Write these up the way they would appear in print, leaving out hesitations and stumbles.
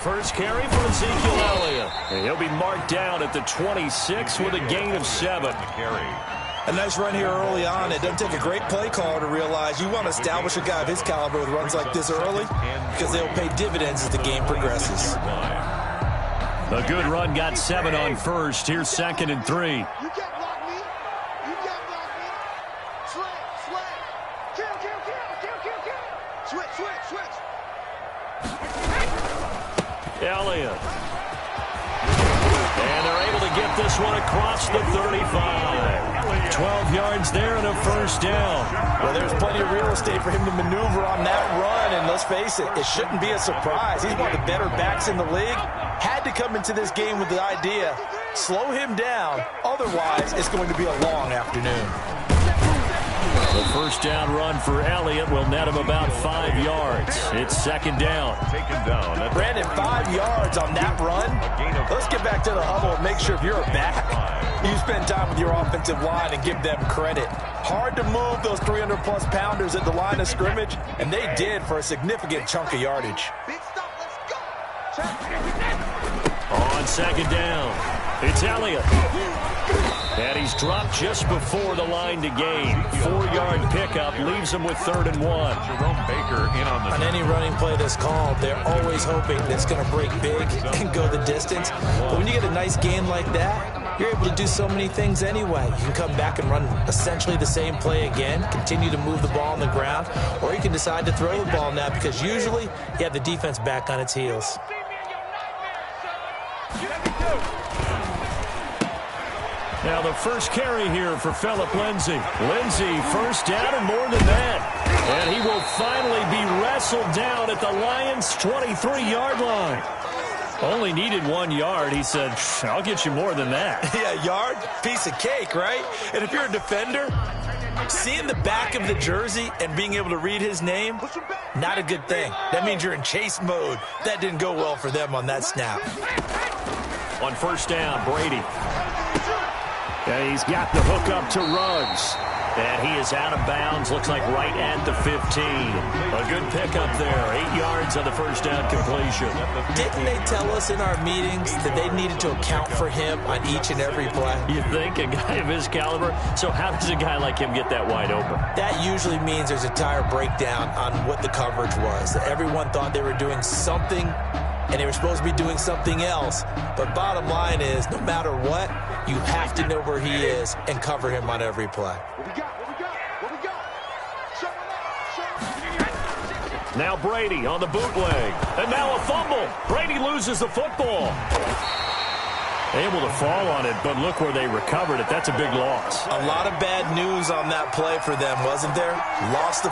first carry for Ezekiel Elliott. And he'll be marked down at the 26 with a gain of 7. A nice run here early on. It doesn't take a great play caller to realize you want to establish a guy of his caliber with runs like this early because they'll pay dividends as the game progresses. A good run got 7 on first. Here's 2nd and 3. You can't block me. You can't block me. Switch. Kill. Switch. Elliott. And they're able to get this one across the 35. 12 yards there and a first down. Well, there's plenty of real estate for him to maneuver on that run, and let's face it, it shouldn't be a surprise. He's one of the better backs in the league. Had to come into this game with the idea, slow him down, otherwise it's going to be a long afternoon. The first down run for Elliott will net him about 5 yards. It's 2nd down. Brandon, 5 yards on that run. Let's get back to the huddle and make sure if you're a back, you spend time with your offensive line and give them credit. Hard to move those 300-plus pounders at the line of scrimmage, and they did for a significant chunk of yardage. Big stop, let's go. On 2nd down, it's Elliott. And he's dropped just before the line to gain. 4-yard pickup leaves him with 3rd and 1. Jerome Baker in on the... On any running play that's called, they're always hoping that it's going to break big and go the distance. But when you get a nice gain like that, you're able to do so many things anyway. You can come back and run essentially the same play again, continue to move the ball on the ground, or you can decide to throw the ball now because usually you have the defense back on its heels. Now the first carry here for Phillip Lindsay. Lindsay, first down and more than that. And he will finally be wrestled down at the Lions' 23-yard line. Only needed 1 yard. He said, I'll get you more than that. Yeah, yard, piece of cake, right? And if you're a defender, seeing the back of the jersey and being able to read his name, not a good thing. That means you're in chase mode. That didn't go well for them on that snap. On first down, Brady. And he's got the hook up to Ruggs. And he is out of bounds, looks like right at the 15. A good pickup there, 8 yards on the first down completion. Didn't they tell us in our meetings that they needed to account for him on each and every play? You think a guy of his caliber? So how does a guy like him get that wide open? That usually means there's a tire breakdown on what the coverage was. Everyone thought they were doing something, and they were supposed to be doing something else. But bottom line is, no matter what, you have to know where he is and cover him on every play. What we got? Show him. Now Brady on the bootleg. And now a fumble. Brady loses the football. Able to fall on it, but look where they recovered it. That's a big loss. A lot of bad news on that play for them, wasn't there? Lost the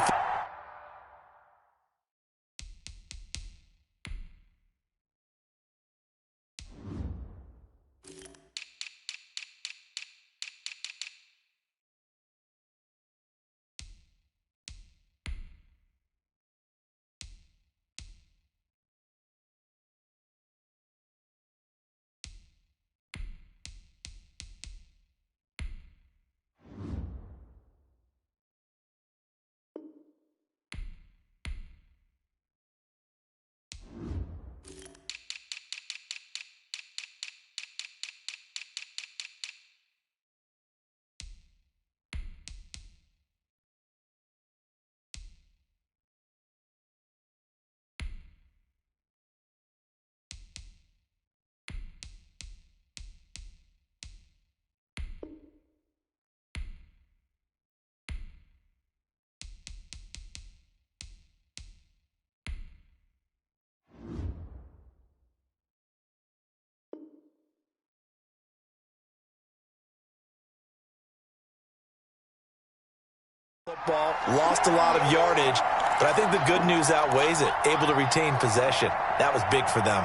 football, lost a lot of yardage, but I think the good news outweighs it. Able to retain possession. That was big for them.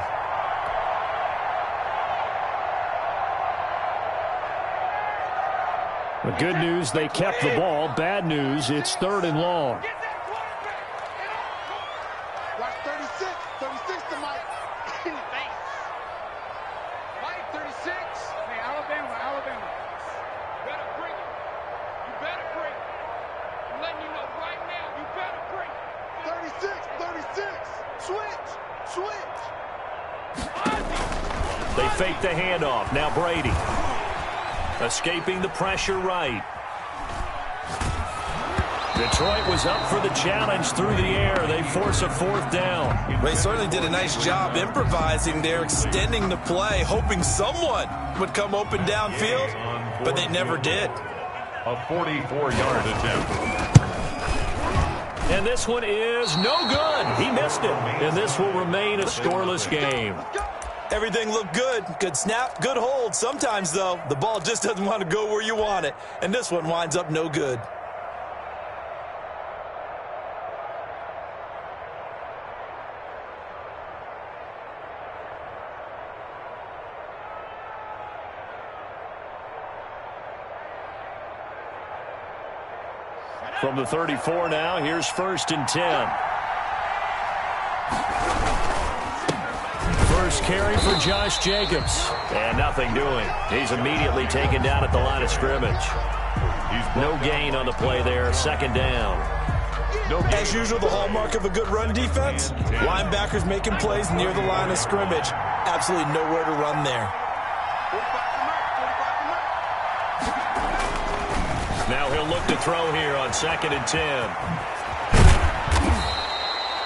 The good news, they kept the ball. Bad news, it's 3rd and long. Watch 36 to Mike. In the face. Mike, 36. Hey, Alabama. You better bring it. I'm letting you know right now, you better bring it. 36. Switch. fake the handoff. Now Brady. Escaping the pressure right. Detroit was up for the challenge through the air. They force a fourth down. They certainly did a nice job improvising there, extending the play, hoping someone would come open downfield, but they never did. A 44-yard attempt. And this one is no good. He missed it. And this will remain a scoreless game. Everything looked good. Good snap, good hold. Sometimes, though, the ball just doesn't want to go where you want it. And this one winds up no good. From the 34 now, here's 1st and 10. First carry for Josh Jacobs. And nothing doing. He's immediately taken down at the line of scrimmage. No gain on the play there. 2nd down. As usual, the hallmark of a good run defense, linebackers making plays near the line of scrimmage. Absolutely nowhere to run there. Now he'll look to throw here on 2nd and 10.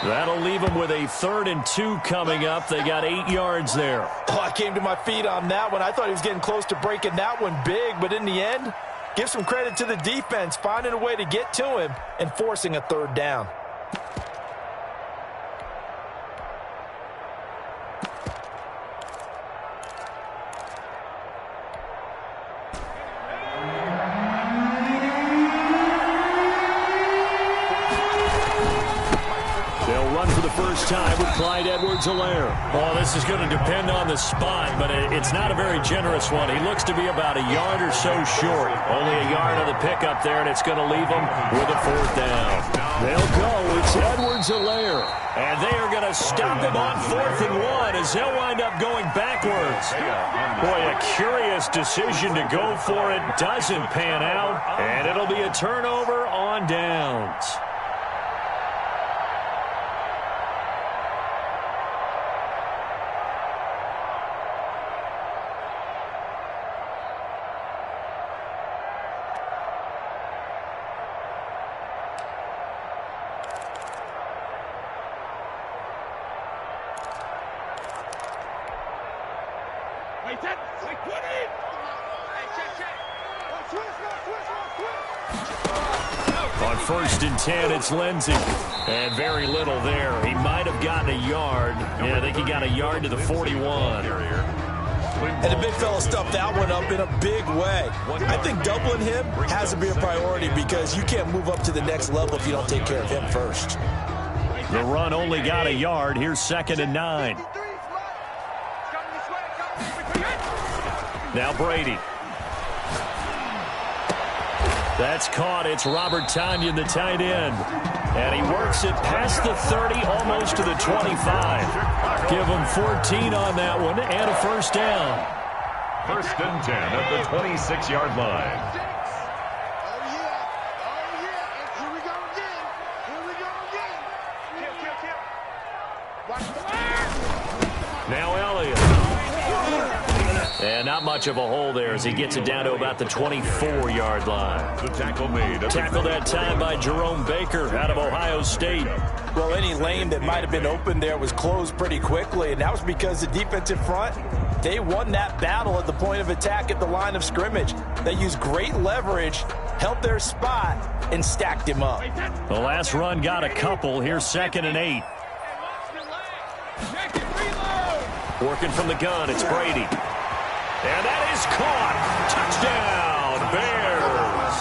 That'll leave him with a 3rd and 2 coming up. They got 8 yards there. Oh, I came to my feet on that one. I thought he was getting close to breaking that one big, but in the end, give some credit to the defense, finding a way to get to him and forcing a 3rd down. Time with Clyde Edwards-Helaire. Well, this is going to depend on the spot, but it's not a very generous one. He looks to be about a yard or so short. Only a yard on the pickup there, and it's going to leave him with a 4th down. They'll go. It's Edwards-Helaire. And they are going to stop him on 4th and 1 as they'll wind up going backwards. Boy, a curious decision to go for it. Doesn't pan out, and it'll be a turnover on downs. On 1st and 10, it's Lindsey. And very little there. He might have gotten a yard. Yeah, I think he got a yard to the 41. And the big fella stuffed that one up in a big way. I think doubling him has to be a priority because you can't move up to the next level if you don't take care of him first. The run only got a yard. Here's 2nd and 9. Now Brady. That's caught. It's Robert Tonyan, the tight end. And he works it past the 30, almost to the 25. Give him 14 on that one and a 1st down. 1st and 10 at the 26-yard line. Now Elliott. And not much of a hole there as he gets it down to about the 24-yard line. The tackle made. Tackled that time by Jerome Baker out of Ohio State. Well, any lane that might have been open there was closed pretty quickly, and that was because the defensive front, they won that battle at the point of attack at the line of scrimmage. They used great leverage, held their spot, and stacked him up. The last run got a couple. Here's 2nd and 8. Working from the gun, it's Brady. And that is caught. Touchdown, Bears.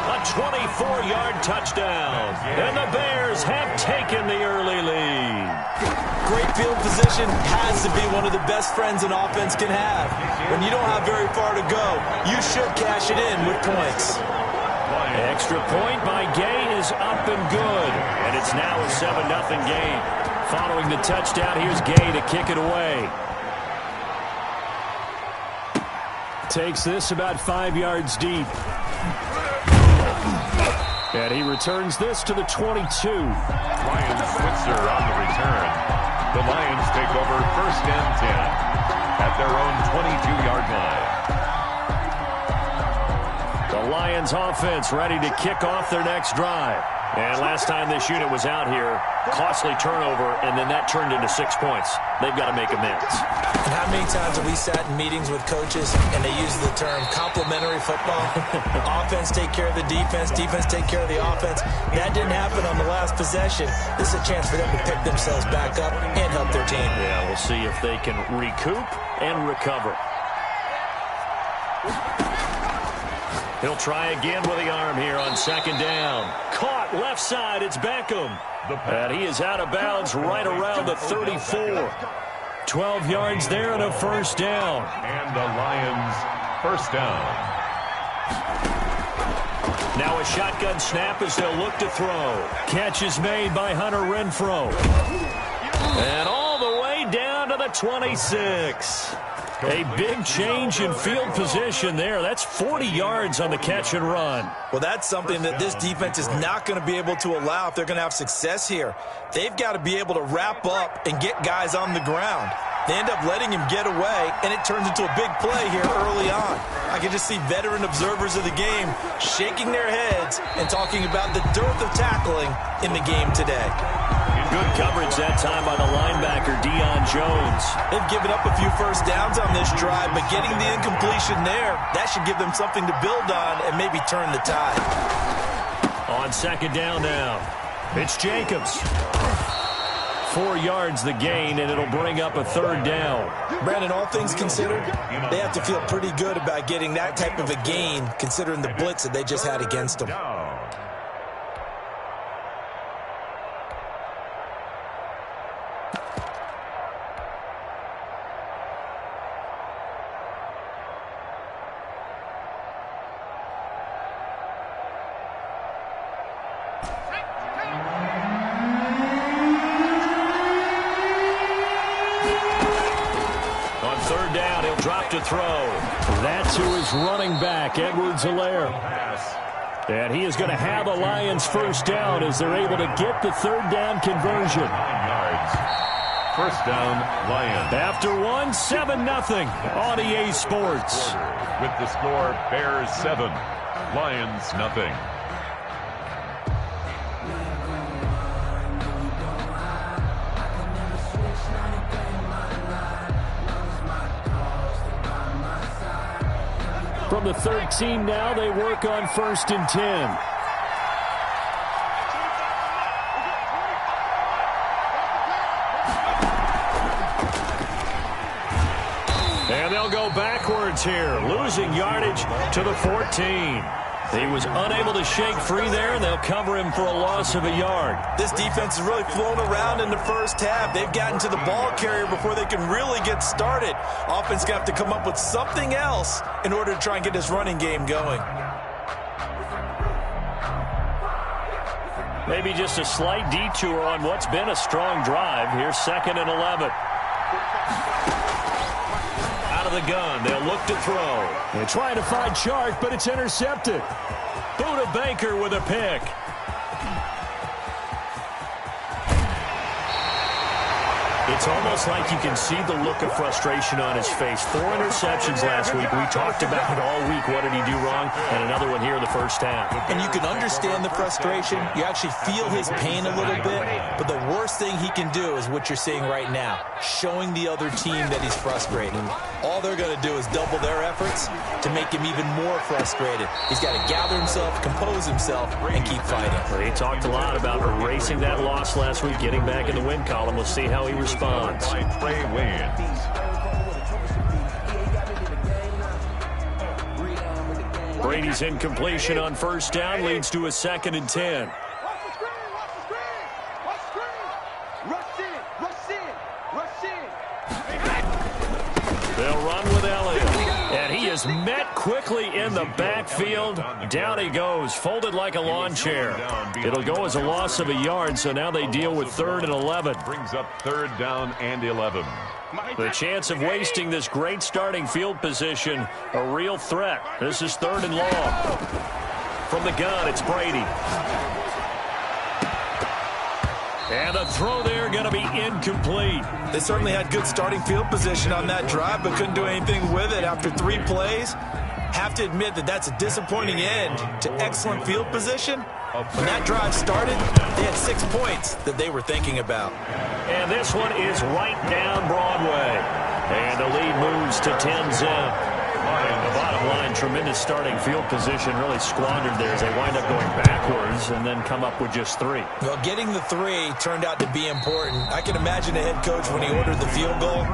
A 24-yard touchdown. And the Bears have taken the early lead. Great field position has to be one of the best friends an offense can have. When you don't have very far to go, you should cash it in with points. Extra point by Gay is up and good. And it's now a 7-0 game. Following the touchdown, here's Gay to kick it away. Takes this about 5 yards deep. And he returns this to the 22. Ryan Switzer on the return. The Lions take over 1st and 10. at their own 22-yard line. The Lions offense ready to kick off their next drive. And last time this unit was out here, costly turnover, and then that turned into 6 points. They've got to make amends. And how many times have we sat in meetings with coaches and they use the term complementary football? Offense take care of the defense, defense take care of the offense. That didn't happen on the last possession. This is a chance for them to pick themselves back up and help their team. Yeah, we'll see if they can recoup and recover. He'll try again with the arm here on second down. Caught left side. It's Beckham. And he is out of bounds right around the 34. 12 yards there and a first down. And the Lions first down. Now a shotgun snap as they'll look to throw. Catch is made by Hunter Renfrow. And all the way down to the 26. A big change in field position there. That's 40 yards on the catch and run. Well, that's something that this defense is not going to be able to allow if they're going to have success here. They've got to be able to wrap up and get guys on the ground. They end up letting him get away, and it turns into a big play here early on. I can just see veteran observers of the game shaking their heads and talking about the dearth of tackling in the game today. Good coverage that time by the linebacker, Deion Jones. They've given up a few first downs on this drive, but getting the incompletion there, that should give them something to build on and maybe turn the tide. On second down now, it's Jacobs. 4 yards the gain, and it'll bring up a third down. Brandon, all things considered, they have to feel pretty good about getting that type of a gain, considering the blitz that they just had against them. To throw. That's who is running back, Edwards-Helaire. And he is going to have a Lions first down as they're able to get the third down conversion. 9 yards. First down, Lions. After one, 7-0 on EA Sports. With the score, Bears 7, Lions nothing. From the 13 now, they work on 1st and 10. And they'll go backwards here, losing yardage to the 14. He was unable to shake free there, and they'll cover him for a loss of a yard. This defense has really flown around in the first half. They've gotten to the ball carrier before they can really get started. Offense going to have to come up with something else in order to try and get this running game going. Maybe just a slight detour on what's been a strong drive. Here's 2nd and 11. Out of the gun, they'll look to throw. They're trying to find Chark, but it's intercepted. Buda Baker with a pick. It's almost like you can see the look of frustration on his face. 4 interceptions last week. We talked about it all week. What did he do wrong? And another one here in the first half. And you can understand the frustration. You actually feel his pain a little bit. But the worst thing he can do is what you're seeing right now, showing the other team that he's frustrated. All they're going to do is double their efforts to make him even more frustrated. He's got to gather himself, compose himself, and keep fighting. Well, he talked a lot about erasing that loss last week, getting back in the win column. We'll see how he responds. By Trey Waynes. Brady's incompletion on first down leads to a 2nd and 10. Watch the screen, watch the screen, watch the screen. Rush in, rush in, rush in. They'll run with Elliott. And he is met quickly in the backfield. Down he goes, folded like a lawn chair. It'll go as a loss of a yard, so now they deal with 3rd and 11. Brings up 3rd down and 11. The chance of wasting this great starting field position, a real threat. This is 3rd and long. From the gun, it's Brady. And the throw there going to be incomplete. They certainly had good starting field position on that drive, but couldn't do anything with it after 3 plays. Have to admit that that's a disappointing end to excellent field position. When that drive started, they had 6 points that they were thinking about. And this one is right down Broadway. And the lead moves to 10-zip. The bottom line, tremendous starting field position, really squandered there as they wind up going backwards and then come up with just 3. Well, getting the 3 turned out to be important. I can imagine the head coach when he ordered the field goal.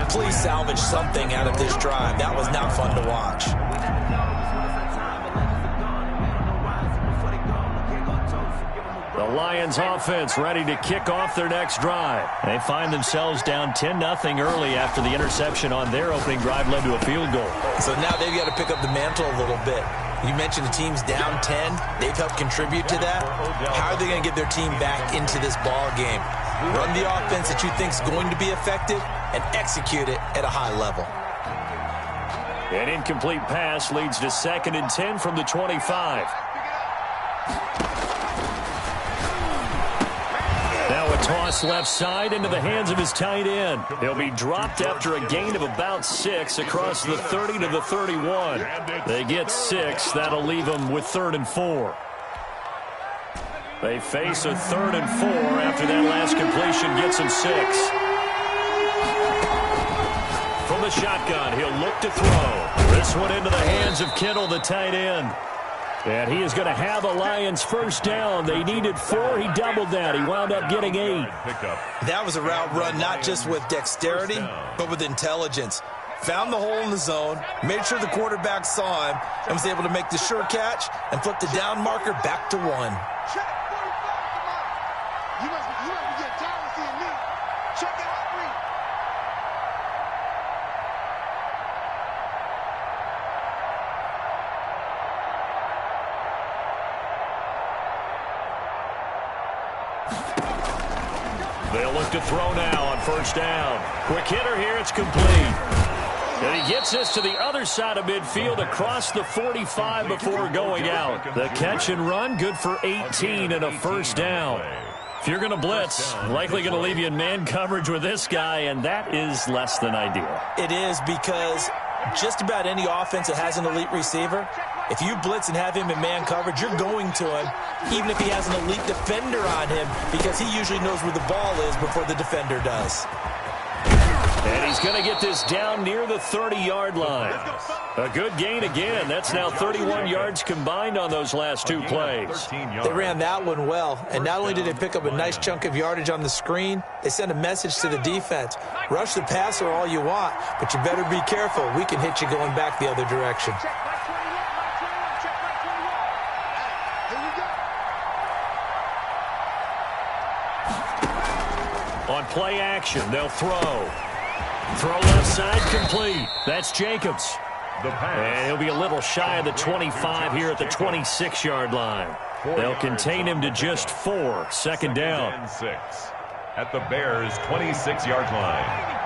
Please salvage something out of this drive. That was not fun to watch. The Lions offense ready to kick off their next drive. They find themselves down 10-0 early after the interception on their opening drive led to a field goal. So now they've got to pick up the mantle a little bit. You mentioned the team's down 10. They've helped contribute to that. How are they going to get their team back into this ball game? Run the offense that you think is going to be effective and execute it at a high level. An incomplete pass leads to 2nd and 10 from the 25. Now a toss left side into the hands of his tight end. He'll be dropped after a gain of about 6 across the 30 to the 31. They get 6. That'll leave them with 3rd and 4. They face a 3rd and 4 after that last completion gets them 6. From the shotgun, he'll look to throw. This one into the hands of Kittle, the tight end. And he is going to have a Lions first down. They needed 4. He doubled that. He wound up getting 8. That was a route run not just with dexterity, but with intelligence. Found the hole in the zone, made sure the quarterback saw him, and was able to make the sure catch and flip the down marker back to 1. You must be getting tired of seeing me. Check it out, 3. They'll look to throw now on first down. Quick hitter here. It's complete. And he gets this to the other side of midfield across the 45 before going out. The catch and run, good for 18 and a first down. If you're going to blitz, likely going to leave you in man coverage with this guy, and that is less than ideal. It is, because just about any offense that has an elite receiver, if you blitz and have him in man coverage, you're going to him, even if he has an elite defender on him, because he usually knows where the ball is before the defender does. And he's going to get this down near the 30-yard line. A good gain again. That's now 31 yards combined on those last 2 plays. They ran that one well, and not only did they pick up a nice chunk of yardage on the screen, they sent a message to the defense. Rush the passer all you want, but you better be careful. We can hit you going back the other direction. On play action, they'll throw. Throw left side, complete. That's Jacobs. And he'll be a little shy of the 25 here at the 26-yard line. They'll contain him to just 4. 2nd down. 6 at the Bears' 26-yard line.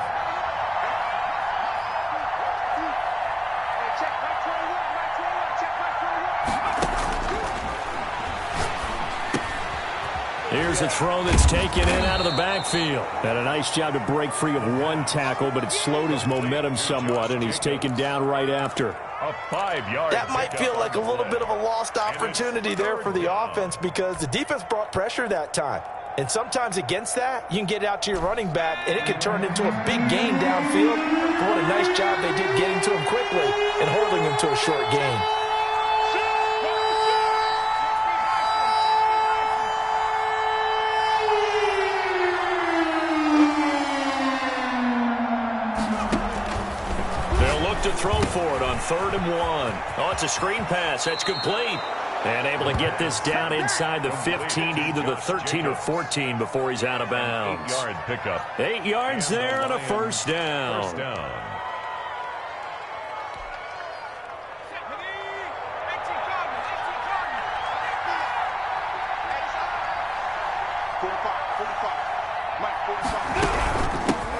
Here's a throw that's taken in out of the backfield. And a nice job to break free of 1 tackle, but it slowed his momentum somewhat, and he's taken down right after. A 5-yard. That might feel like a little bit of a lost opportunity there for the offense, because the defense brought pressure that time. And sometimes against that, you can get out to your running back, and it can turn into a big gain downfield. But what a nice job they did getting to him quickly and holding him to a short gain. To throw for it on 3rd and 1. Oh, it's a screen pass. That's complete. And able to get this down inside the 15 to either the 13 or 14 before he's out of bounds. 8-yard pickup. 8 yards there and a first down. First down.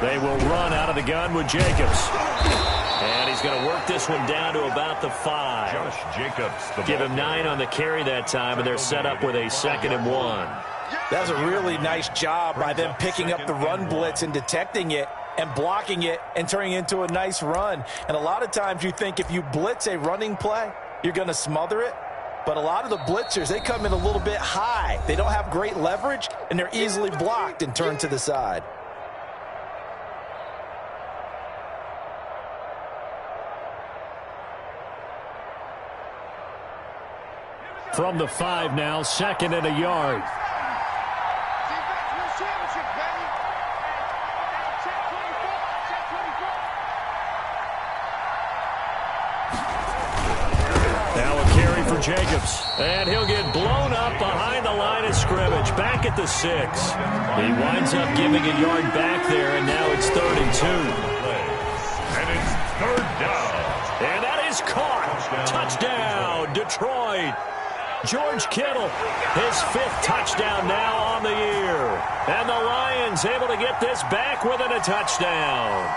They will run out of the gun with Jacobs. And he's going to work this one down to about the 5. Josh Jacobs. Give him 9 on the carry that time, and they're set up with a 2nd and 1. That's a really nice job by them picking up the run blitz and detecting it and blocking it and turning it into a nice run. And a lot of times you think if you blitz a running play, you're going to smother it. But a lot of the blitzers, they come in a little bit high. They don't have great leverage, and they're easily blocked and turned to the side. From the 5 now, 2nd and a yard. Jacobs, and he'll get blown up behind the line of scrimmage, back at the 6. He winds up giving a yard back there, and now it's 3rd and 2. And it's 3rd down. And that is caught. Touchdown, Detroit. George Kittle, his 5th touchdown now on the year. And the Lions able to get this back within a touchdown.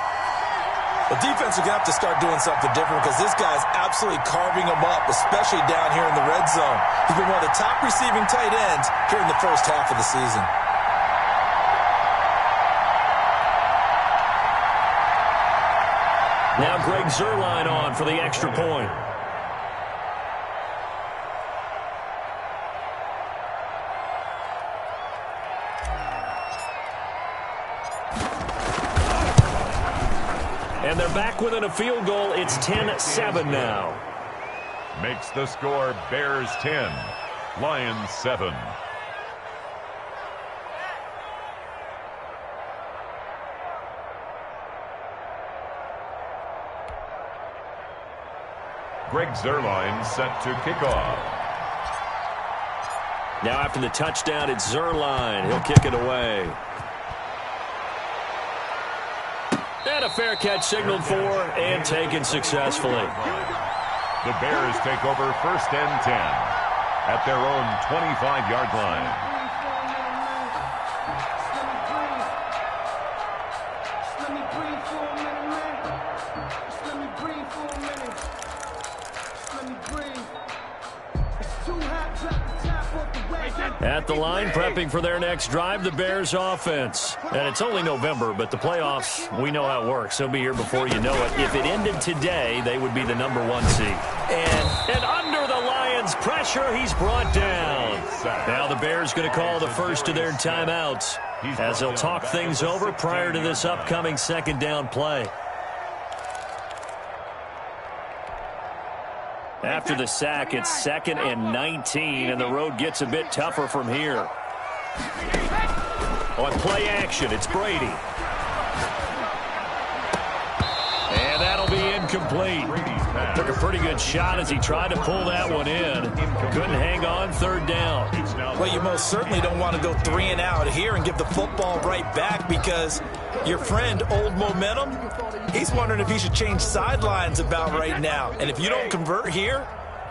The defense is going to have to start doing something different because this guy's absolutely carving them up, especially down here in the red zone. He's been one of the top receiving tight ends here in the first half of the season. Now Greg Zuerlein on for the extra point. And they're back within a field goal. It's 10-7 now. Makes the score Bears 10, Lions 7. Greg Zuerlein set to kick off. Now after the touchdown, it's Zuerlein. He'll kick it away. And a fair catch signaled for and taken successfully. The Bears take over 1st and 10 at their own 25-yard line. At the line, prepping for their next drive, the Bears offense. And it's only November, but the playoffs, we know how it works. They'll be here before you know it. If it ended today, they would be the #1 seed. And under the Lions' pressure, he's brought down. Now the Bears going to call the first of their timeouts as they'll talk things over prior to this upcoming 2nd down play. After the sack, it's 2nd and 19, and the road gets a bit tougher from here. On play action, it's Brady. And that'll be incomplete. Took a pretty good shot as he tried to pull that one in. Couldn't hang on, 3rd down. Well, you most certainly don't want to go 3 and out here and give the football right back because your friend, Old Momentum, he's wondering if he should change sidelines about right now. And if you don't convert here,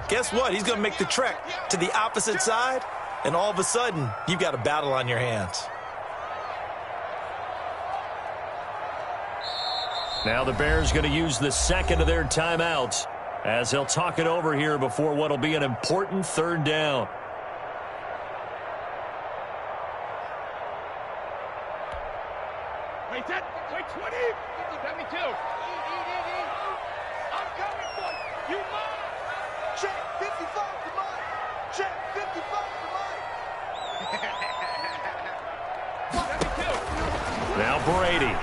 guess what? He's going to make the trek to the opposite side, and all of a sudden, you've got a battle on your hands. Now the Bears going to use the 2nd of their timeouts as they'll talk it over here before what will be an important 3rd down. Wait, 20. 72. I'm coming for you. You mine. Check 55 to mine. Check 55 to mine. 72. Now Brady.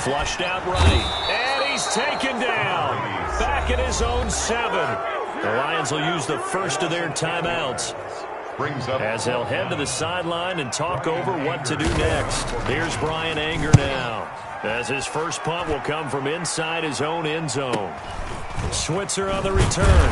Flushed out right. And he's taken down. Back at his own 7. The Lions will use the first of their timeouts as they'll head to the sideline and talk over what to do next. Here's Brian Anger now, as his first punt will come from inside his own end zone. Switzer on the return.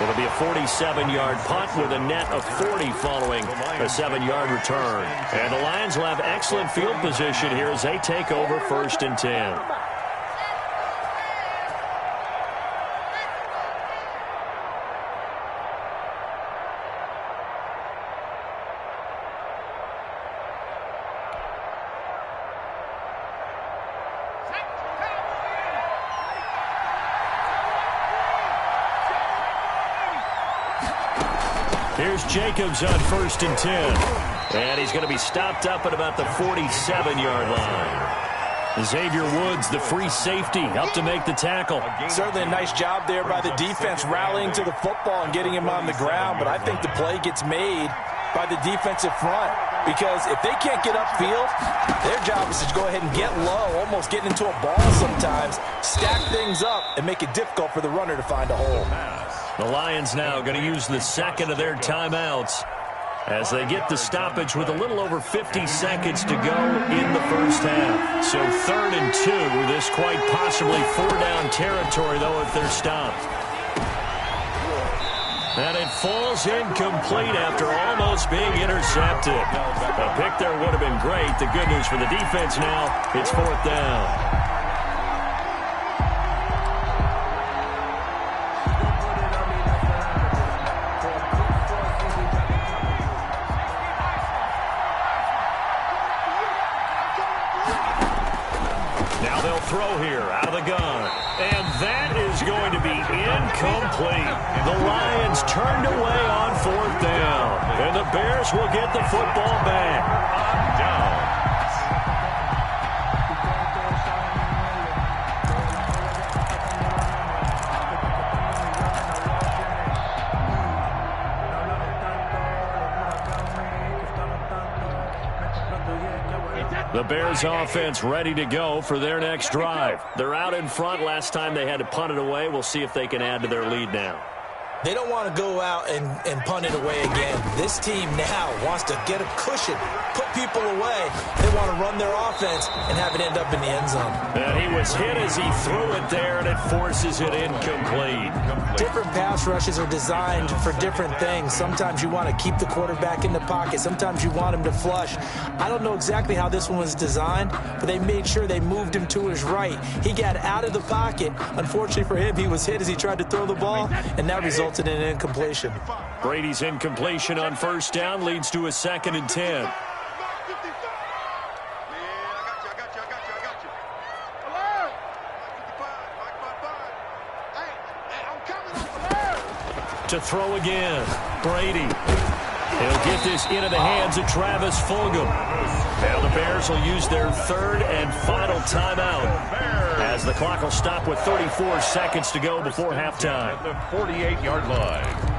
It'll be a 47-yard punt with a net of 40 following a 7-yard return. And the Lions will have excellent field position here as they take over 1st and 10. Here's Jacobs on 1st and 10. And he's going to be stopped up at about the 47-yard line. Xavier Woods, the free safety, up to make the tackle. Certainly a nice job there by the defense rallying to the football and getting him on the ground, but I think the play gets made by the defensive front because if they can't get upfield, their job is to go ahead and get low, almost get into a ball sometimes, stack things up, and make it difficult for the runner to find a hole. The Lions now going to use the second of their timeouts as they get the stoppage with a little over 50 seconds to go in the first half. So 3rd and 2, this quite possibly 4-down territory, though, if they're stopped. And it falls incomplete after almost being intercepted. A pick there would have been great. The good news for the defense now, it's 4th down. Throw here out of the gun. And that is going to be incomplete. The Lions turned away on 4th down. And the Bears will get the football back. Down. The Bears offense ready to go for their next drive. They're out in front. Last time they had to punt it away. We'll see if they can add to their lead now. They don't want to go out and punt it away again. This team now wants to get a cushion, put people away. They want to run their offense and have it end up in the end zone. And he was hit as he threw it there, and it forces it incomplete. Different pass rushes are designed for different things. Sometimes you want to keep the quarterback in the pocket. Sometimes you want him to flush. I don't know exactly how this one was designed, but they made sure they moved him to his right. He got out of the pocket. Unfortunately for him, he was hit as he tried to throw the ball, and that resulted in an incompletion. Brady's incompletion on 1st down leads to a 2nd and 10. To throw again, Brady. He'll get this into the hands of Travis Fulgham. Now the Bears will use their 3rd and final timeout as the clock will stop with 34 seconds to go before halftime. The 48-yard line.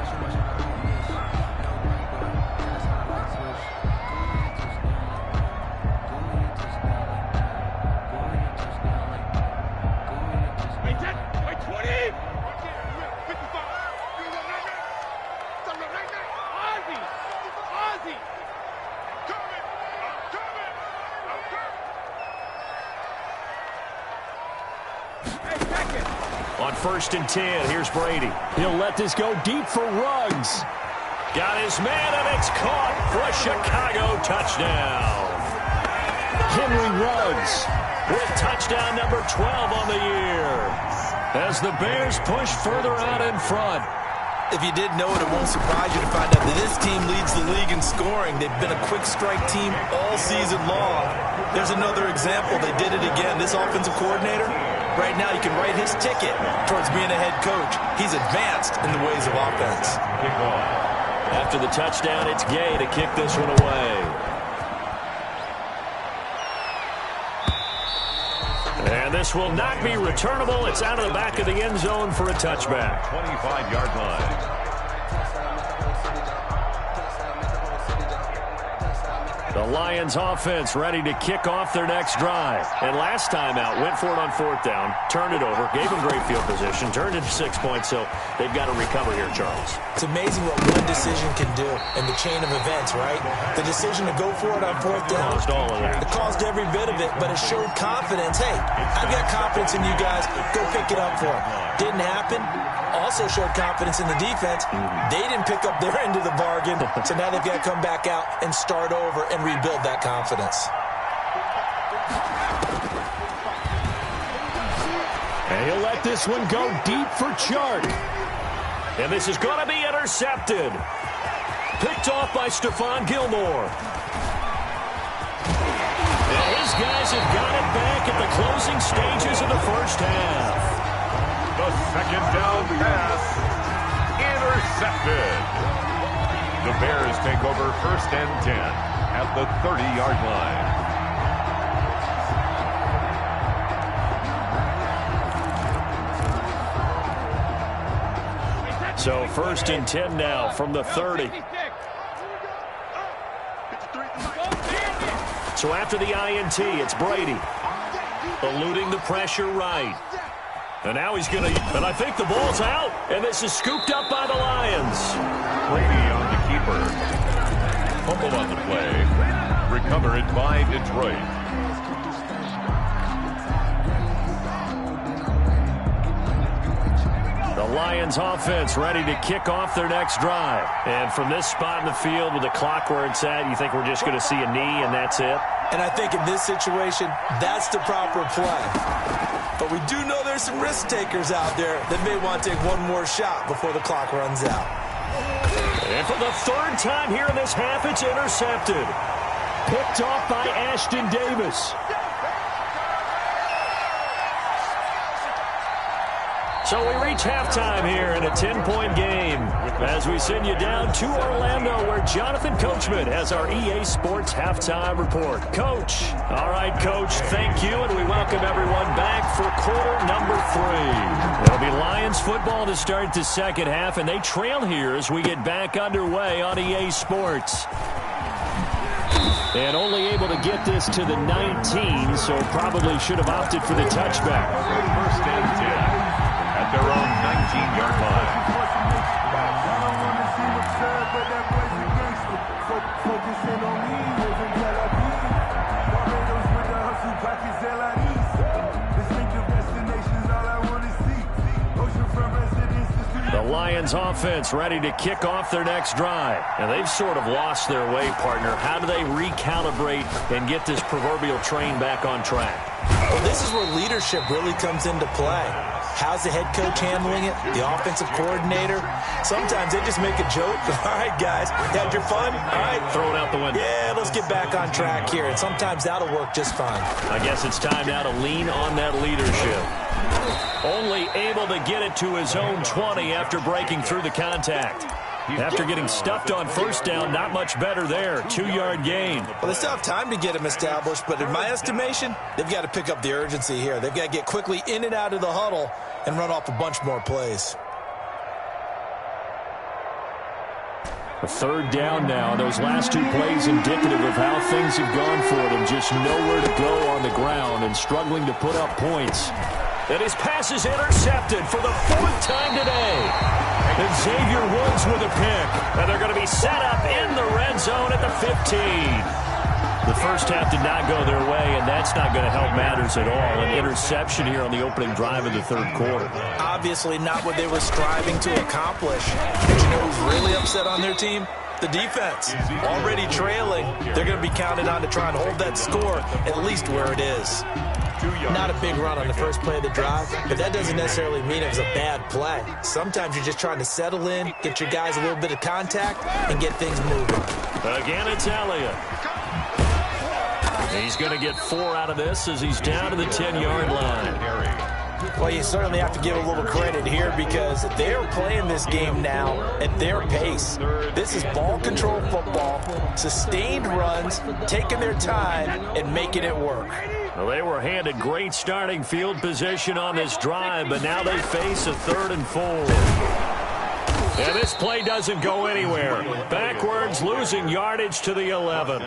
On 1st and 10, here's Brady. He'll let this go deep for Ruggs. Got his man, and it's caught for a Chicago touchdown. Henry Ruggs with touchdown number 12 on the year as the Bears push further out in front. If you didn't know it, it won't surprise you to find out that this team leads the league in scoring. They've been a quick strike team all season long. There's another example. They did it again. This offensive coordinator, right now you can write his ticket towards being a head coach. He's advanced in the ways of offense. After the touchdown, it's Gay to kick this one away. And this will not be returnable. It's out of the back of the end zone for a touchback. 25-yard line. The Lions offense ready to kick off their next drive. And last time out, went for it on 4th down, turned it over, gave them great field position, turned it to 6 points, so they've got to recover here, Charles. It's amazing what one decision can do in the chain of events, right? The decision to go for it on 4th down. Caused all of that. It caused every bit of it, but it showed confidence. Hey, I've got confidence in you guys. Go pick it up for it. Didn't happen. Also showed confidence in the defense. They didn't pick up their end of the bargain, so now they've got to come back out and start over and rebuild that confidence. And he'll let this one go deep for Chark. And this is going to be intercepted. Picked off by Stephon Gilmore. And his guys have got it back at the closing stages of the first half. The 2nd down pass intercepted. The Bears take over 1st and 10 at the 30-yard line. So 1st and 10 now from the 30. So after the INT, it's Brady. Eluding the pressure right. And now he's going to, and I think the ball's out. And this is scooped up by the Lions. Brady on the keeper. Fumble on the play. Recovered by Detroit. The Lions offense ready to kick off their next drive. And from this spot in the field with the clock where it's at, you think we're just going to see a knee and that's it? And I think in this situation, that's the proper play. But we do know there's some risk takers out there that may want to take one more shot before the clock runs out. And for the 3rd time here in this half, it's intercepted. Picked off by Ashton Davis. So we reach halftime here in a 10-point game as we send you down to Orlando where Jonathan Coachman has our EA Sports Halftime Report. Coach. All right, Coach, thank you, and we welcome everyone back for quarter number 3. It'll be Lions football to start the second half, and they trail here as we get back underway on EA Sports. And only able to get this to the 19, so probably should have opted for the touchback. 1st and 10. At their own 19-yard line. The Lions offense ready to kick off their next drive. And they've sort of lost their way, partner. How do they recalibrate and get this proverbial train back on track? Well, this is where leadership really comes into play. How's the head coach handling it? The offensive coordinator? Sometimes they just make a joke. All right, guys, had your fun? All right. Throw it out the window. Yeah, let's get back on track here. And sometimes that'll work just fine. I guess it's time now to lean on that leadership. Only able to get it to his own 20 after breaking through the contact. After getting stuffed on 1st down, not much better there. 2-yard gain. Well, they still have time to get him established, but in my estimation, they've got to pick up the urgency here. They've got to get quickly in and out of the huddle and run off a bunch more plays. A 3rd down now. Those last 2 plays indicative of how things have gone for them. Just nowhere to go on the ground and struggling to put up points. And his pass is intercepted for the 4th time today. And Xavier Woods with a pick. And they're going to be set up in the red zone at the 15. The first half did not go their way, and that's not going to help matters at all. An interception here on the opening drive of the 3rd quarter. Obviously not what they were striving to accomplish. But you know who's really upset on their team? The defense. Already trailing. They're going to be counted on to try and hold that score at least where it is. Not a big run on the first play of the drive, but that doesn't necessarily mean it was a bad play. Sometimes you're just trying to settle in, get your guys a little bit of contact, and get things moving. Again, it's Elliott. He's going to get 4 out of this as he's down to the 10-yard line. Well, you certainly have to give a little credit here because they're playing this game now at their pace. This is ball control football, sustained runs, taking their time, and making it work. Well, they were handed great starting field position on this drive, but now they face a 3rd and 4. And this play doesn't go anywhere. Backwards, losing yardage to the 11.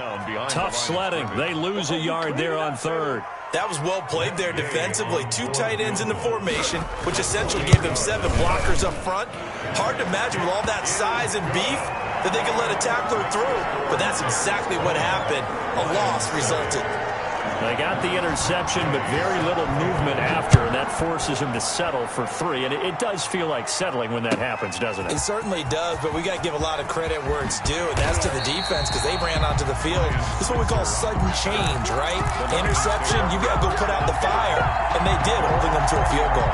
Tough sledding. They lose a yard there on 3rd. That was well played there defensively. 2 tight ends in the formation, which essentially gave them 7 blockers up front. Hard to imagine with all that size and beef that they could let a tackler through. But that's exactly what happened. A loss resulted. They got the interception, but very little movement after, and that forces him to settle for 3. And it does feel like settling when that happens, doesn't it? It certainly does, but we got to give a lot of credit where it's due, and that's to the defense because they ran onto the field. This is what we call sudden change, right? Interception, you got to go put out the fire, and they did, holding them to a field goal.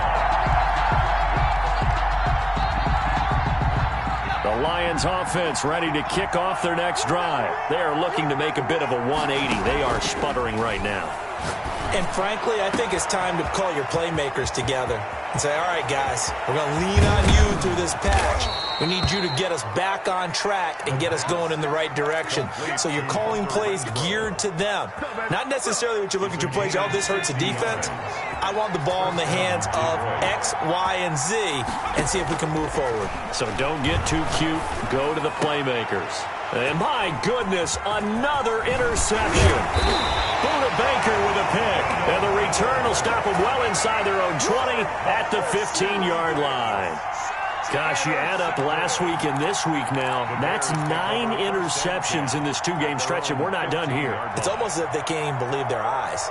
The Lions offense ready to kick off their next drive. They are looking to make a bit of a 180. They are sputtering right now. And frankly, I think it's time to call your playmakers together. and say, all right, guys, we're going to lean on you through this patch. We need you to get us back on track and get us going in the right direction. So you're calling plays geared to them. Not necessarily what you look at your plays, oh, this hurts the defense. I want the ball in the hands of X, Y, and Z and see if we can move forward. So don't get too cute. Go to the playmakers. And my goodness, another interception. Buda Baker with a pick. And the return will stop them well inside their own 20 at the 15-yard line. Gosh, you add up last week and this week now. That's 9 interceptions in this 2-game stretch, and we're not done here. It's almost as if they can't even believe their eyes.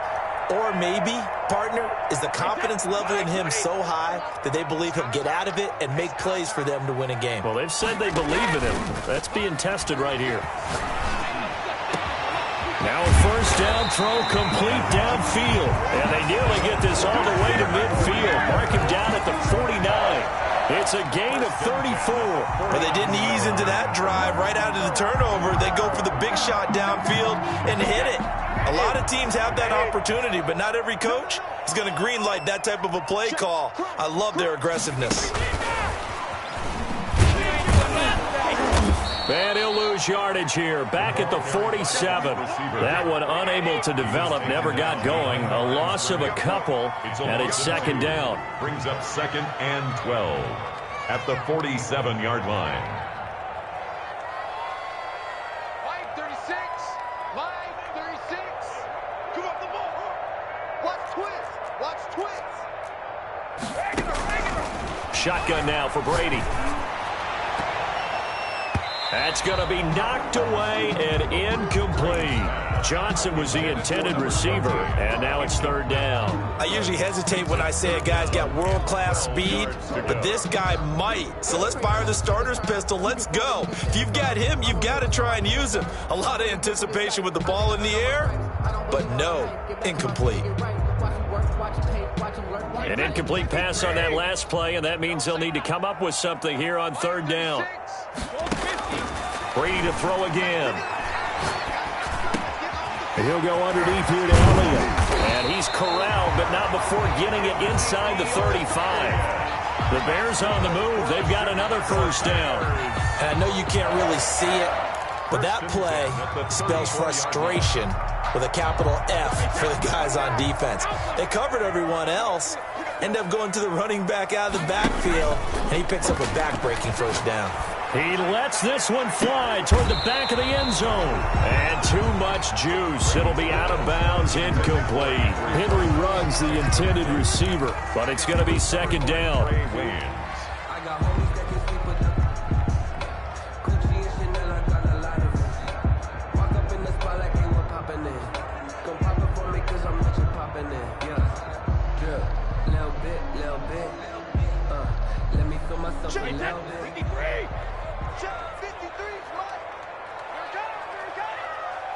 Or maybe, partner, is the confidence level in him so high that they believe he'll get out of it and make plays for them to win a game. Well, they've said they believe in him. That's being tested right here. Now a first down throw complete downfield. And they nearly get this all the way to midfield. Mark him down at the 49. It's a gain of 34. But they didn't ease into that drive right out of the turnover. They go for the big shot downfield and hit it. A lot of teams have that opportunity, but not every coach is going to greenlight that type of a play call. I love their aggressiveness. And he'll lose yardage here. Back at the 47. That one unable to develop, never got going. A loss of a couple, and it's second down. Brings up 2nd and 12 at the 47-yard line. Line 36. Line 36. Come on, the ball. Watch twist. Watch twist. Regular. Shotgun now for Brady. That's going to be knocked away and incomplete. Johnson was the intended receiver, and now it's third down. I usually hesitate when I say a guy's got world-class speed, but this guy might. So let's fire the starter's pistol. Let's go. If you've got him, you've got to try and use him. A lot of anticipation with the ball in the air, but no, incomplete. An incomplete pass on that last play, and that means they'll need to come up with something here on third down. Brady to throw again. And he'll go underneath here to Elliott. And he's corralled, but not before getting it inside the 35. The Bears on the move. They've got another first down. And I know you can't really see it, but that play spells frustration with a capital F for the guys on defense. They covered everyone else, end up going to the running back out of the backfield, and he picks up a back-breaking first down. He lets this one fly toward the back of the end zone. And too much juice. It'll be out of bounds, incomplete. Henry Ruggs, the intended receiver, but it's going to be second down.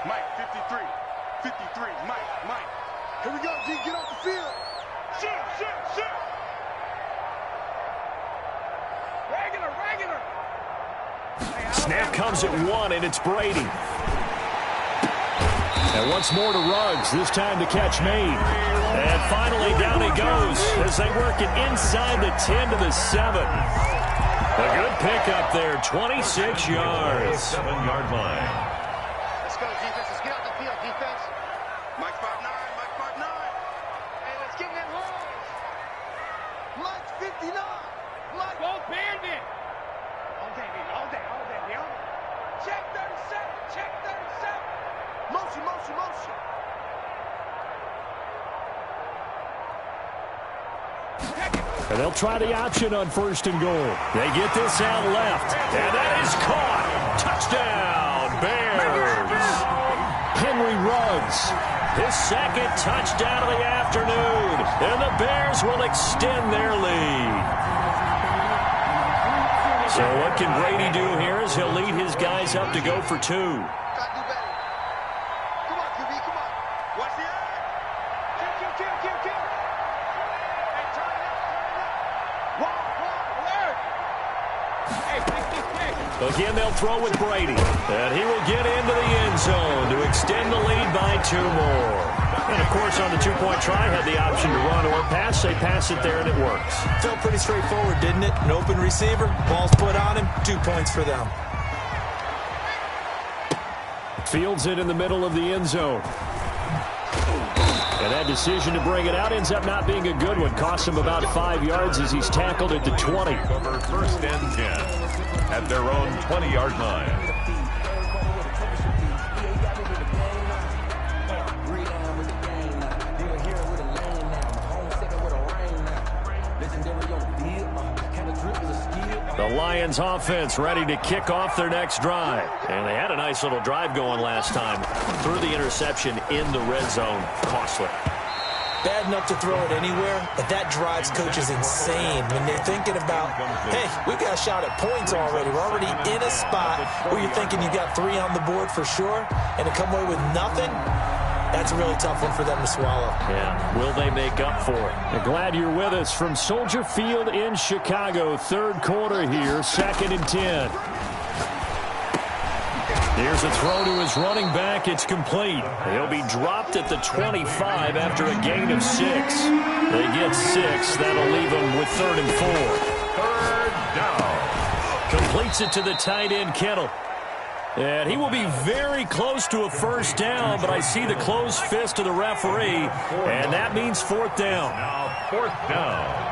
Mike, 53. 53. Mike. Here we go, D. Get off the field. Shoot. Regular. Snap comes at 1, and it's Brady. And once more to Ruggs, this time to catch Maine. And finally down he goes as they work it inside the 10 to the 7. A good pickup there, 26 yards. 7-yard line. Let's go, defense. Let's get off the field, defense. Mike 5'9". Hey, let's get in that hole. Mike 59. Mike. Both bandit. All day, baby. All day. Check 37. Motion. And they'll try the option on first and goal. They get this out left. And that is caught. Touchdown, Bears. Henry Ruggs, his second touchdown of the afternoon. And the Bears will extend their lead. So what can Brady do here is he'll lead his guys up to go for 2. Gotta do better. Come on, QB, come on. Watch the eye. Kill. Hey, turn it up. Wow, alert. Hey, Again, they'll throw with Brady. And he will get into the end zone to extend the lead by 2 more. And, of course, on the two-point try, had the option to run or pass. They pass it there, and it works. Felt pretty straightforward, didn't it? An open receiver, ball's put on him, 2 points for them. Fields it in the middle of the end zone. And that decision to bring it out ends up not being a good one. Costs him about 5 yards as he's tackled at the 20. Over first and 10 at their own 20-yard line. The Lions offense ready to kick off their next drive. And they had a nice little drive going last time. Threw the interception in the red zone. Costly. Bad enough to throw it anywhere, but that drives coaches insane when they're thinking about, hey, we've got a shot at points already. We're already in a spot where you're thinking you got 3 on the board for sure, and to come away with nothing, that's a really tough one for them to swallow. Yeah, will they make up for it? I'm glad you're with us from Soldier Field in Chicago. Third quarter here, 2nd and 10. Here's a throw to his running back. It's complete. He'll be dropped at the 25 after a gain of 6. They get 6. That'll leave them with 3rd and 4. 3rd down. Completes it to the tight end, Kittle. And he will be very close to a first down, but I see the closed fist of the referee, and that means 4th down. Now 4th down.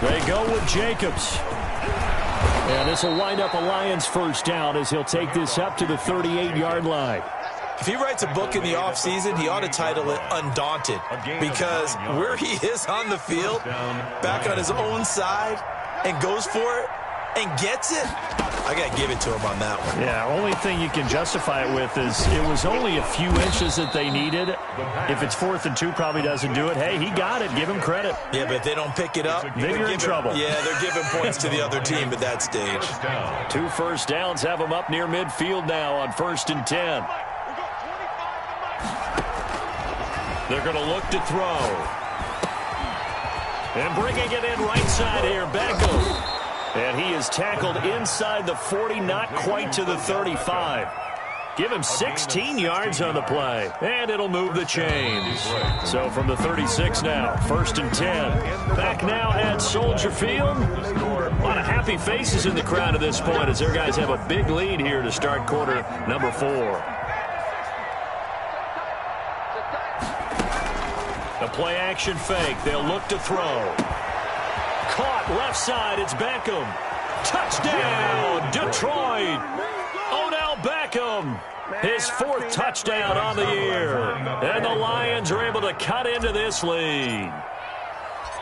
They go with Jacobs. And this will wind up a Lions first down as he'll take this up to the 38-yard line. If he writes a book in the offseason, he ought to title it Undaunted, because where he is on the field, back on his own side, and goes for it and gets it, I got to give it to him on that one. Yeah, only thing you can justify it with is it was only a few inches that they needed. If it's 4th and 2, probably doesn't do it. Hey, he got it. Give him credit. Yeah, but if they don't pick it up, then you're in trouble. Yeah, they're giving points to the other team at that stage. 2 first downs have them up near midfield now on 1st and 10. They're going to look to throw. And bringing it in right side here, Beckham. And he is tackled inside the 40, not quite to the 35. Give him 16 yards on the play, and it'll move the chains. So from the 36 now, 1st and 10. Back now at Soldier Field. A lot of happy faces in the crowd at this point as their guys have a big lead here to start quarter number 4. The play action fake. They'll look to throw. Caught left side. It's Beckham. Touchdown, Detroit. Odell Beckham. His 4th touchdown on the year. And the Lions are able to cut into this lead.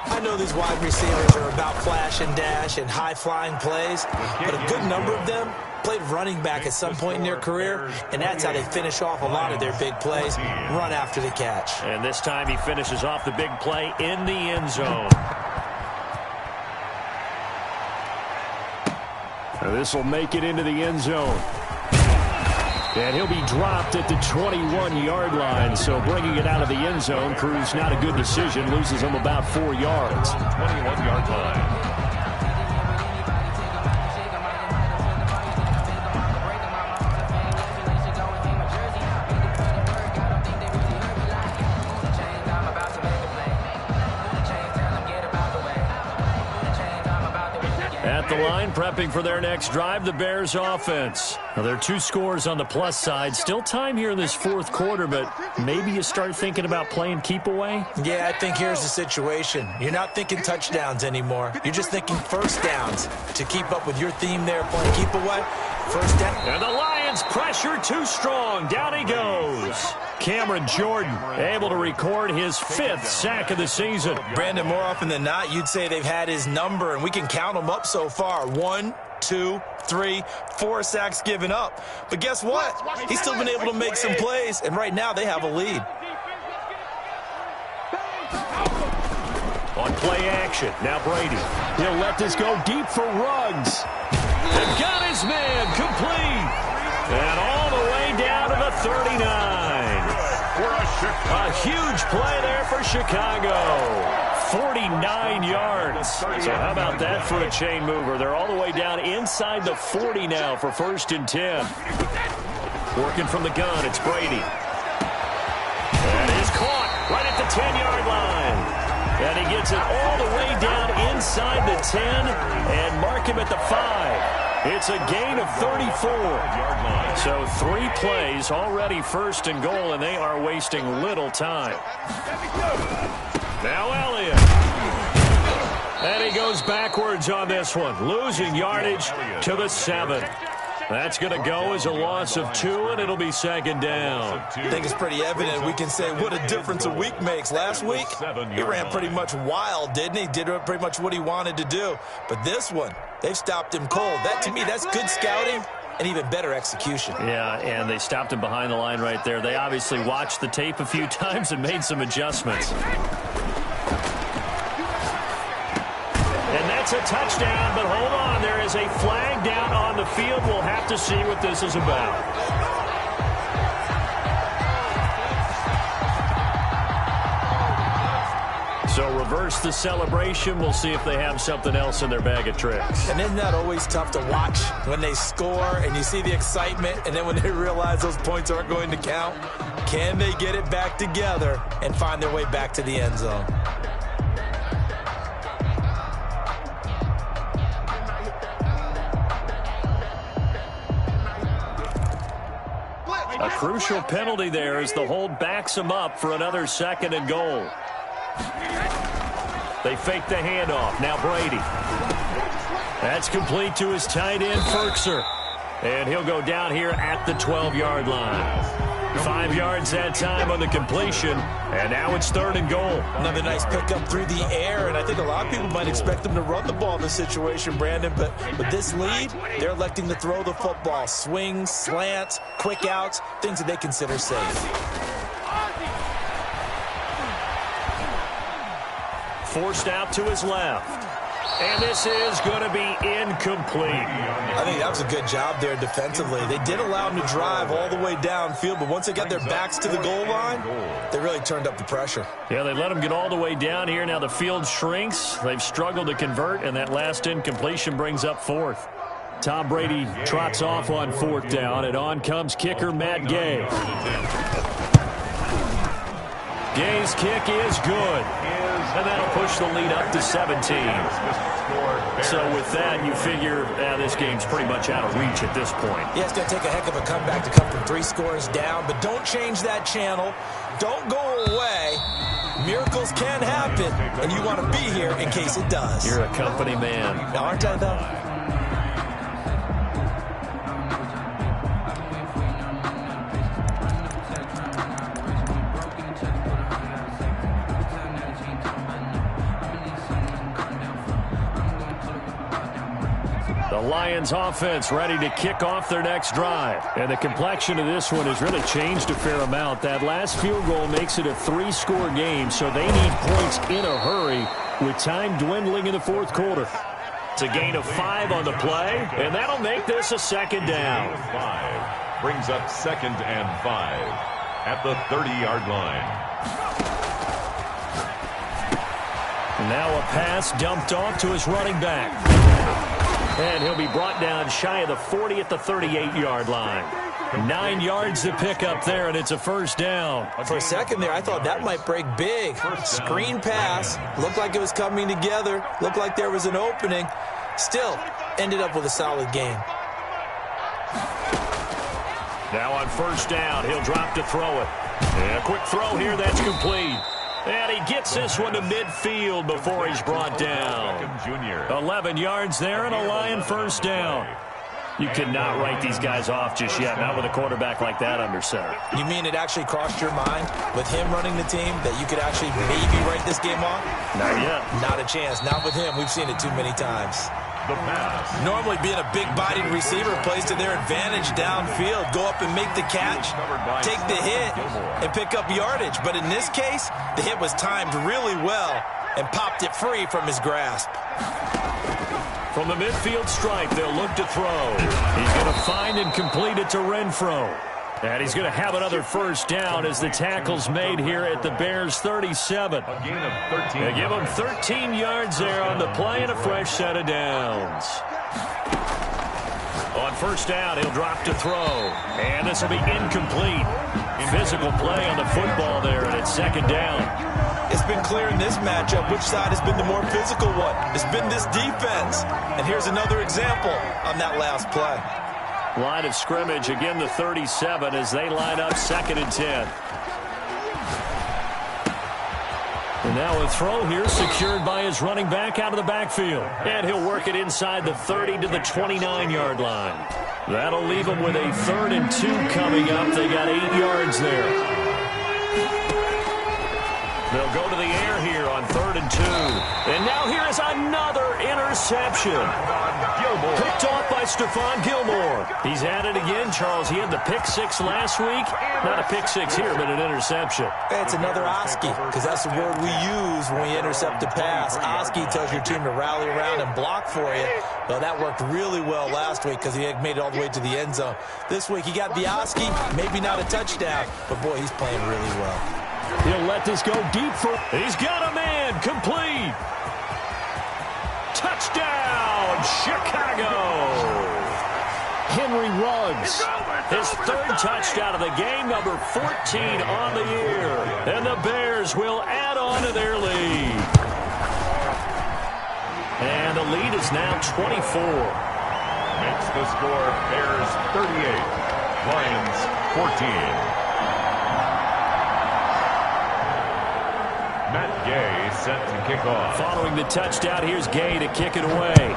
I know these wide receivers are about flash and dash and high-flying plays, but a good number of them played running back at some point in their career, and that's how they finish off a lot of their big plays, run after the catch. And this time he finishes off the big play in the end zone. Now this will make it into the end zone. And he'll be dropped at the 21-yard line, so bringing it out of the end zone proves not a good decision, loses him about 4 yards. 21-yard line. At the line, prepping for their next drive, the Bears offense. Now, there are 2 scores on the plus side. Still time here in this 4th quarter, but maybe you start thinking about playing keep away? Yeah, I think here's the situation. You're not thinking touchdowns anymore. You're just thinking first downs. To keep up with your theme there, playing keep away, first down. And the Lions pressure too strong. Down he goes. Cameron Jordan able to record his 5th sack of the season. Brandon, more often than not, you'd say they've had his number, and we can count them up so far. 1, 2, 3, 4 sacks given up. But guess what? He's still been able to make some plays, and right now they have a lead. On play action, now Brady. He'll let this go deep for Ruggs. And got his man complete. And all the way down to the 39. A huge play there for Chicago. 49 yards. So how about that for a chain mover? They're all the way down inside the 40 now for 1st and 10. Working from the gun, it's Brady. And is caught right at the 10-yard line. And he gets it all the way down inside the 10 and mark him at the 5. It's a gain of 34. So 3 plays, already 1st and goal, and they are wasting little time. Now Elliott. And he goes backwards on this one, losing yardage to the 7. That's going to go as a loss of 2, and it'll be 2nd down. I think it's pretty evident. We can say what a difference a week makes. Last week, he ran pretty much wild, didn't he? Did pretty much what he wanted to do. But this one, they've stopped him cold. That, to me, that's good scouting and even better execution. Yeah, and they stopped him behind the line right there. They obviously watched the tape a few times and made some adjustments. And that's a touchdown, but hold on. There is a flag down on the field. We'll have to see what this is about. So reverse the celebration. We'll see if they have something else in their bag of tricks. And isn't that always tough to watch when they score and you see the excitement, and then when they realize those points aren't going to count? Can they get it back together and find their way back to the end zone? A crucial penalty there as the hold backs him up for another 2nd and goal. They fake the handoff. Now Brady. That's complete to his tight end, Ferkser. And he'll go down here at the 12-yard line. 5 yards that time on the completion, and now it's 3rd and goal. Another nice pickup through the air, and I think a lot of people might expect them to run the ball in this situation, Brandon, but with this lead, they're electing to throw the football. Swings, slants, quick outs, things that they consider safe. Forced out to his left. And this is going to be incomplete. I think that was a good job there defensively. They did allow him to drive all the way downfield, but once they got their backs to the goal line, they really turned up the pressure. Yeah, they let him get all the way down here. Now the field shrinks. They've struggled to convert, and that last incompletion brings up 4th. Tom Brady trots off on 4th down, and on comes kicker Matt Gay. Gay's kick is good. And that'll push the lead up to 17. So with that, you figure this game's pretty much out of reach at this point. Yeah, it's going to take a heck of a comeback to come from 3 scores down, but don't change that channel. Don't go away. Miracles can happen, and you want to be here in case it does. You're a company man. Now, aren't I, though? The Lions offense ready to kick off their next drive. And the complexion of this one has really changed a fair amount. That last field goal makes it a 3-score game, so they need points in a hurry with time dwindling in the 4th quarter. It's a gain of 5 on the play, and that'll make this a 2nd down. 5 brings up 2nd and 5 at the 30-yard line. Now a pass dumped off to his running back. And he'll be brought down shy of the 40 at the 38-yard line. 9 yards to pick up there, and it's a 1st down. For a second there, I thought that might break big. Screen pass. Looked like it was coming together. Looked like there was an opening. Still, ended up with a solid game. Now on 1st down, he'll drop to throw it. And a quick throw here, that's complete. And he gets this one to midfield before he's brought down. 11 yards there and a Lion 1st down. You cannot write these guys off just yet, not with a quarterback like that under center. You mean it actually crossed your mind with him running the team that you could actually maybe write this game off? Not yet. Not a chance. Not with him. We've seen it too many times. The pass. Normally being a big-bodied receiver plays to their advantage downfield. Go up and make the catch, take the hit, and pick up yardage. But in this case, the hit was timed really well and popped it free from his grasp. From the midfield stripe, they'll look to throw. He's going to find and complete it to Renfro. And he's going to have another first down as the tackle's made here at the Bears' 37. A gain of 13. They give him 13 yards there on the play and a fresh set of downs. On first down, he'll drop to throw. And this will be incomplete. Physical play on the football there, and it's second down. It's been clear in this matchup which side has been the more physical one. It's been this defense. And here's another example on that last play. Line of scrimmage, again the 37 as they line up 2nd and 10. And now a throw here secured by his running back out of the backfield. And he'll work it inside the 30 to the 29-yard line. That'll leave him with a 3rd and 2 coming up. They got 8 yards there. They'll go to the air here on 3rd and 2. And now here is another interception. Picked off by Stephon Gilmore. He's at it again, Charles. He had the pick 6 last week. Not a pick 6 here, but an interception. It's another Oski, because that's the word we use when we intercept a pass. Oski tells your team to rally around and block for you. Well, that worked really well last week because he had made it all the way to the end zone. This week he got the Oski, maybe not a touchdown, but boy, he's playing really well. He'll let this go deep for... He's got a man. Complete. Touchdown, Chicago. Henry Ruggs. His 3rd touchdown of the game, number 14 on the year. And the Bears will add on to their lead. And the lead is now 24. Makes the score Bears 38, Lions 14. Matt Gay set to kick off. Following the touchdown, here's Gay to kick it away.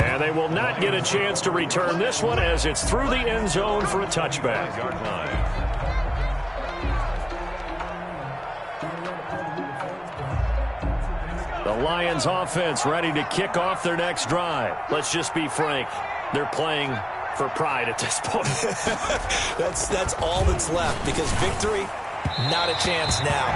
And they will not get a chance to return this one as it's through the end zone for a touchback. The Lions offense ready to kick off their next drive. Let's just be frank. They're playing for pride at this point. That's all that's left, because victory, not a chance now.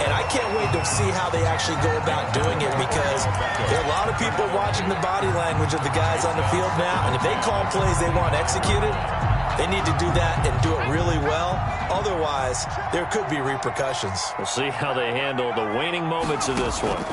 And I can't wait to see how they actually go about doing it, because there are a lot of people watching the body language of the guys on the field now, and if they call plays they want executed, they need to do that and do it really well. Otherwise, there could be repercussions. We'll see how they handle the waning moments of this one.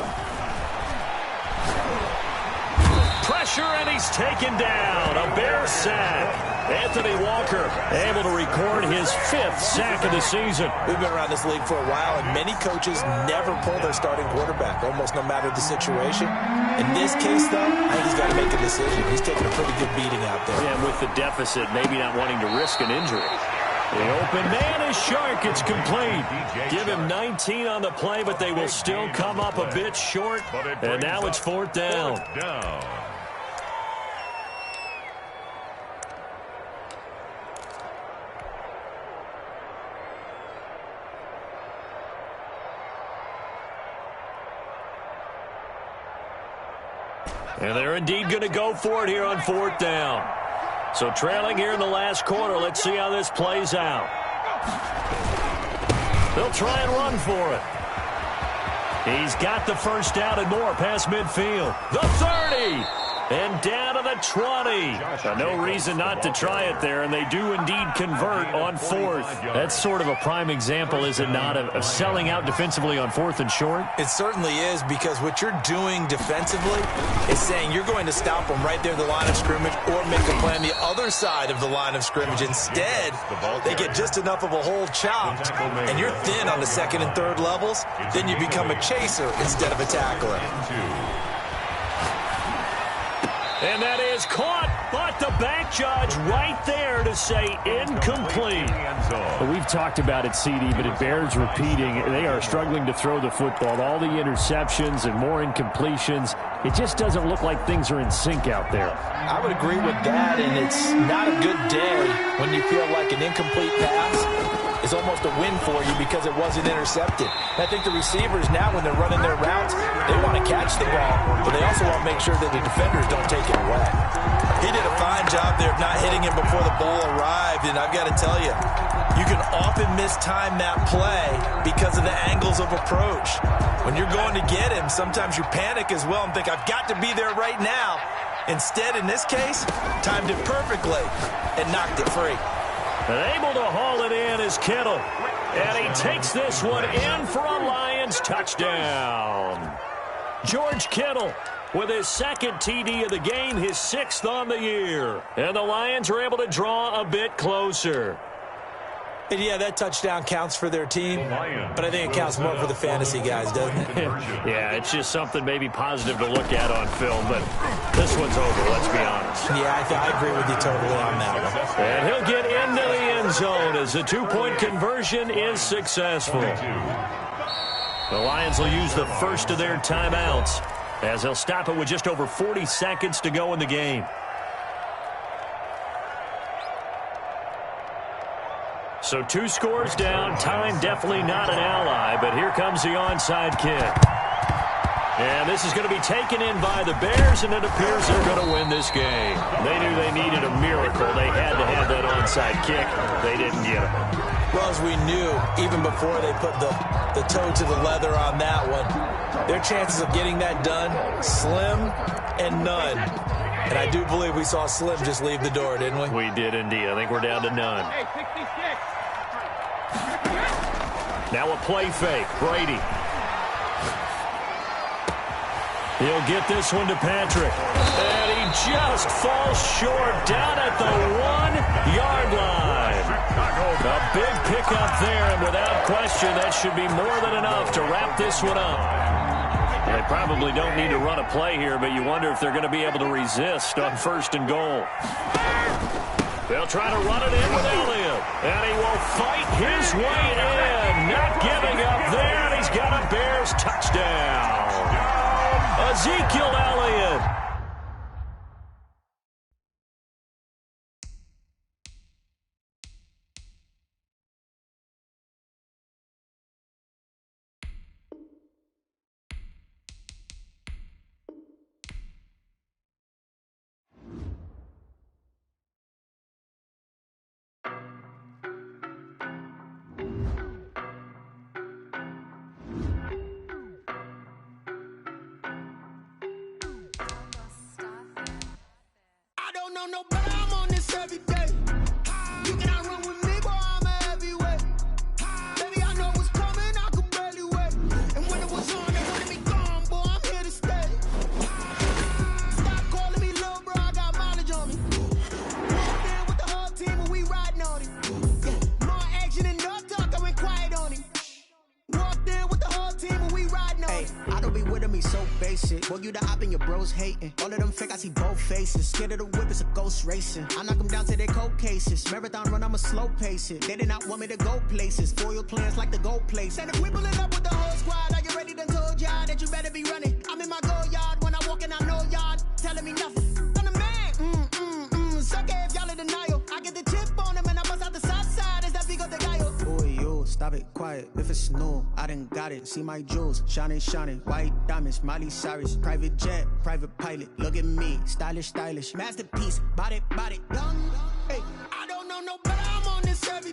Pressure, and he's taken down. A Bear sack. Anthony Walker able to record his 5th sack of the season. We've been around this league for a while, and many coaches never pull their starting quarterback, almost no matter the situation. In this case, though, I think he's got to make a decision. He's taking a pretty good beating out there. Yeah, and with the deficit, maybe not wanting to risk an injury. The open man is Shark. It's complete. Give him 19 on the play, but they will still come up a bit short. And now it's 4th down. And they're indeed going to go for it here on 4th down. So trailing here in the last quarter. Let's see how this plays out. They'll try and run for it. He's got the first down and more past midfield. The 30. And down to the 20. No reason not to try it there, and they do indeed convert on 4th. That's sort of a prime example, is it not, of selling out defensively on 4th and short? It certainly is, because what you're doing defensively is saying you're going to stop them right there at the line of scrimmage or make a play on the other side of the line of scrimmage. Instead, they get just enough of a hole chopped, and you're thin on the 2nd and 3rd levels. Then you become a chaser instead of a tackler. And that is caught, but the back judge right there to say incomplete. We've talked about it, CD, but it bears repeating. They are struggling to throw the football. All the interceptions and more incompletions. It just doesn't look like things are in sync out there. I would agree with that, and it's not a good day when you feel like an incomplete pass is almost a win for you because it wasn't intercepted. And I think the receivers now, when they're running their routes, they want to catch the ball, but they also want to make sure that the defenders don't take it away. He did a fine job there of not hitting him before the ball arrived, and I've got to tell you, you can often mistime that play because of the angles of approach. When you're going to get him, sometimes you panic as well and think, I've got to be there right now. Instead, in this case, timed it perfectly and knocked it free. And able to haul it in is Kittle. And he takes this one in for a Lions touchdown. George Kittle with his second TD of the game, his 6th on the year. And the Lions are able to draw a bit closer. And yeah, that touchdown counts for their team, but I think it counts more for the fantasy guys, doesn't it? Yeah, it's just something maybe positive to look at on film, but this one's over, let's be honest. Yeah, I agree with you totally on that one. And he'll get into the end zone as the 2-point conversion is successful. The Lions will use the first of their timeouts as they'll stop it with just over 40 seconds to go in the game. So 2 scores down. Time definitely not an ally, but here comes the onside kick. And this is going to be taken in by the Bears, and it appears they're going to win this game. They knew they needed a miracle. They had to have that onside kick. They didn't get it. Well, as we knew, even before they put the toe to the leather on that one, their chances of getting that done, slim and none. And I do believe we saw Slim just leave the door, didn't we? We did indeed. I think we're down to none. Now a play fake. Brady. He'll get this one to Patrick. And he just falls short down at the 1-yard line. A big pickup there, and without question, that should be more than enough to wrap this one up. They probably don't need to run a play here, but you wonder if they're going to be able to resist on 1st and goal. They'll try to run it in with Elliott, and he will fight his way in. Not giving up there, and he's got a Bears touchdown. Ezekiel Elliott. No, but I'm on this every day. You cannot run with me, boy, I'm a heavyweight. Baby, I know what's coming, I could barely wait. And when it was on, they wanted me gone, boy, I'm here to stay. Stop calling me little bro, I got mileage on me. Walked in with the whole team and we riding on it. Yeah, more action and no talk, I went quiet on him. Walked in with the whole team and we riding on it. I don't be with him, he's so basic. Boy, you the op and your bros hating. All of them fake, I see both faces. Scared of the whip, it's a ghost racing. I knock them down to their cold cases. Marathon run, I'ma slow pace it. They did not want me to go places. Foil plans like the gold place. And if we pulling up with the whole squad, are you ready? Done told y'all that you better be running. I'm in my go yard. When I walk in, I know y'all telling me nothing. I'm the man. Suck it if y'all in denial. I get the chip on them and I bust out the south side. Is that Vigo de Gallo? Boy, yo, stop it, quiet. If it's new, I done got it. See my jewels, shining, shining. White diamonds, Miley Cyrus. Private jet, private pilot. Look at me, stylish, stylish. Masterpiece, body, young. Hey, I don't know no, but I'm on this every